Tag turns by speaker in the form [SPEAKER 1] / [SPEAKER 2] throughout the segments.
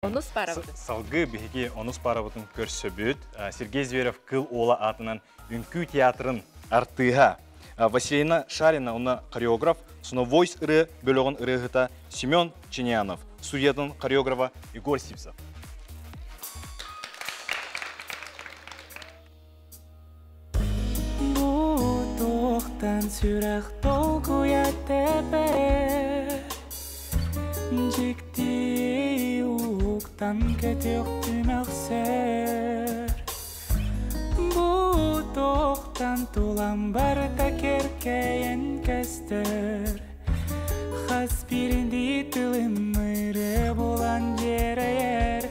[SPEAKER 1] Онус парабытын.
[SPEAKER 2] Салгы беге онус парабытын көрсөбүт. Сергей Зверев кыл ола атынан Үнкү театрын артыга. Василина Шарина, она хореограф, суно войс ыры бөлөгөн ырыгыта Семен Чинянов, студиятын хореографа Егор Сипсов.
[SPEAKER 3] Bu toqtan sürək dolguya tepe Cikti uqtan ketiyok tüməkser Bu toqtan tulan barda kerkeyen kester Xas birindi tılım ırı bulan jere yer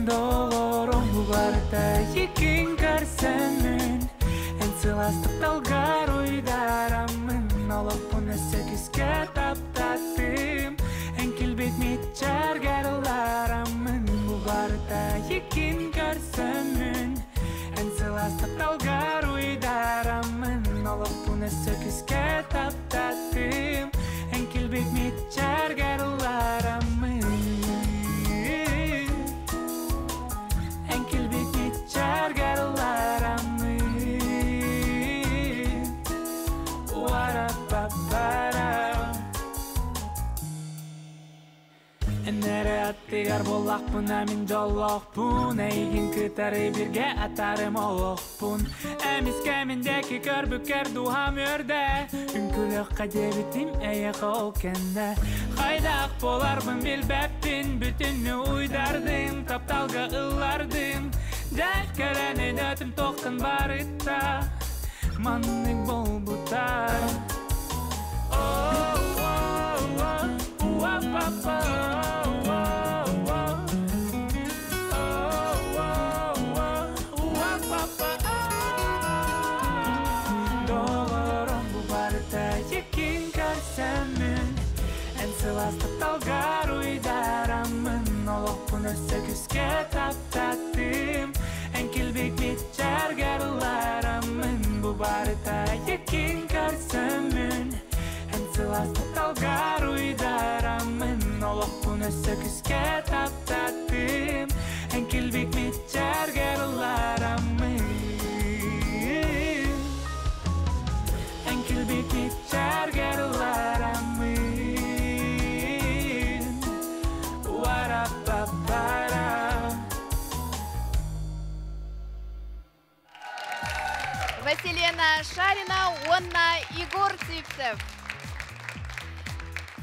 [SPEAKER 3] Dolorum bu barda yekin karsamın Сыластық талғар ойдарамын Олық бұны сөкіске таптаттым Әңкілбет мет жарғарыларамын Бұғарда екен көрсімін Ән сыластық талғар ойдарамын Олық бұны сөкіске таптаттым Әңкілбет мет жарғарыларамын Әңкілбет мет жарғарыларамын Энере аттыгар болақпын, әмін жоллақпын Әйгін күтәрі бірге атарым олықпын Әміз кәміндекі көрбікер дуғам өрді Үнкілік қадебітім әйек ол кәнді Қайдақ боларбын білбәппін Бүтінні уйдардың, тапталға ұллардың Дәл кәрәнен өтім тоқтын барытта Манның бол бұтар Сыластық талғар ойдарамын Олық бұны сөкіске таптаттым Әңкілбек мет жарғарыларамын Бұ барыта екен көрсімін Ән сыластық талғар ойдарамын Олық бұны сөкіске таптаттым Әңкілбек мет жарғарыларамын Әңкілбек мет жарғарыларамын
[SPEAKER 1] Василина Шарина, онна Егор Сипсов.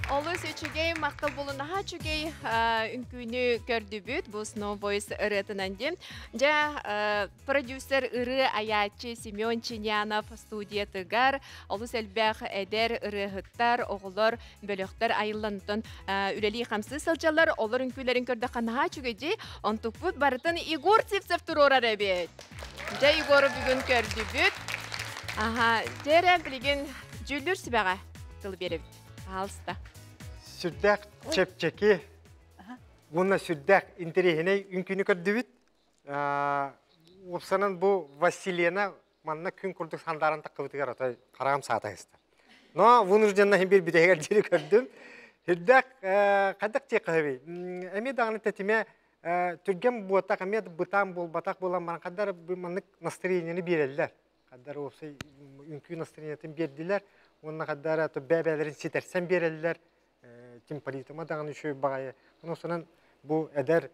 [SPEAKER 1] Олыс өчігей мақтал болунаға чүгей үнкүйні көрді бүт, бұл Snow Voice ұрытынан ден. Жа продюсер ұры аячы Семен Чинянов студия тұғар. Олыс әлбәқ әдер ұрығыттар, оғылар, бөліқтар айылантын үрелі қамсы сылжалар. Олар үнкүйлерін көрді қанаға чүгей, онтық бұд барытын Егор Сипсов тұрорар әбет. Жа Егоры бүгін көрді бүт. Дәрі білген жүлдір сібәға тұл беріп. Алыста.
[SPEAKER 4] Сүрдәк чепчеки, бұны сүрдәк интерегіне үнкіні көрді бүт. Опсанын бұл Василина манна күн күрдік сандарын таққыбытығар отай қарағым саата есті. Но бұны жүрденна бір бітегер жері көрдім. Сүрдәк қадық тек қағыбей. Әме дағыны тәтіме түрген бұғатақ, әме бұтам бол, батақ болан маған қадар бұманық настроениені берелілер. Қадар осы үнкі настроениетін берділер. Онына қадар бәбәлерін сетерсен берелілер. Тим политыма дағын үші бағайы. Онысынан бұл әдер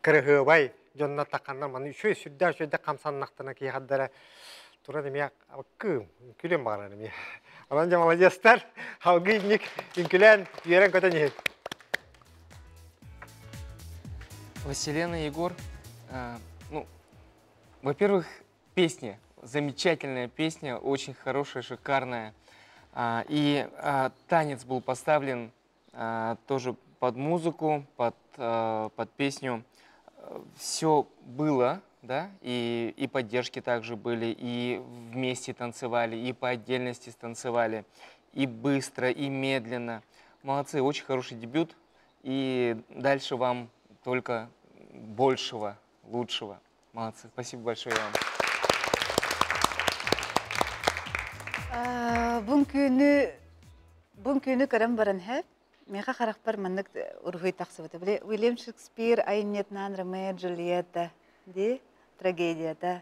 [SPEAKER 4] кіріғыбай жонына таққаннан маны үші сүрді қамсаннақтына кей қадары тұра деме күм, үнкілен бағарар деме. Олан жа молодестар, халғы үнкілен үйерен көтен ехет.
[SPEAKER 5] Василина, Егор, во-первых, песня, замечательная песня, очень хорошая, шикарная. И танец был поставлен тоже под музыку, под песню. Все было, да, и поддержки также были, и вместе танцевали, и по отдельности танцевали, и быстро, и медленно. Молодцы, очень хороший дебют, и дальше вам только большего, лучшего. Молодцы, спасибо большое вам.
[SPEAKER 6] Bugün günü karım baran hep Меха харахпар маннык ургуй тахсыбыты. Биле, Уильям Шекспир айнетнан Ромео и Джульетта, де, трагедията,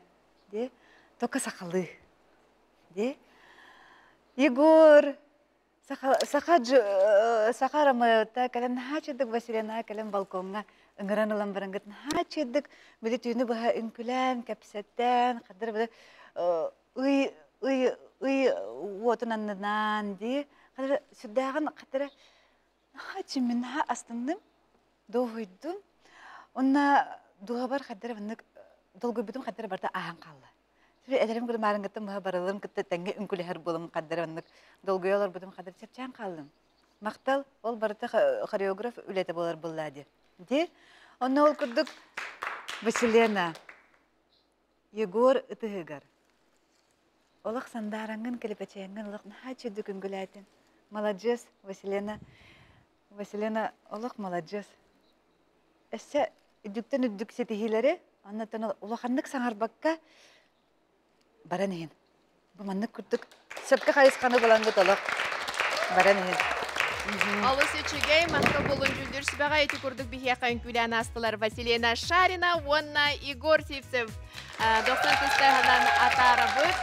[SPEAKER 6] де, тока сахалы, де. Егор, саха Ромеота, кален хачедик Василена, кален балконга, ыңгыран ылан барангат хачедик, биле түйіні бұға үнкүлән, кәпсеттен, қадыр биле, үй отынанынан, де, қадыр сүрдәғын қадыр Хачи мен астындым, доғойдым. Онна дуға бар қадыр ваннык долгой бутум қадыр барда ахан қалды. Сөйле әдерім күрі марыңғытым мұға барылым, күтті тәңге үнкілі әр болым қадыр ваннык долгой олар бутум қадыр сепчан қалдым. Мақтал ол барда хореограф үлеті болар бұллады. Де, онна ол күрдік Василена, Егор ұтығығар. Олық сандараңын келіпәчәңін олық нахачы дүкін гүләйтін. Молодец, Василена. Василена, олық молодец. Әсі үдіктен үдік сетихилері, аннаттан улақанлық саңарбаққа баран ең. Бұманлық күрдік сөпкі қайысқаны боланғыт олық. Баран ең.
[SPEAKER 1] Алыс өчігей, мақта болын жүлдір сүбәға еті күрдік бігеқа үнкүлән астылар Василена Шарина, онна Игор Севцев. 90 тұстағынан атары бұд.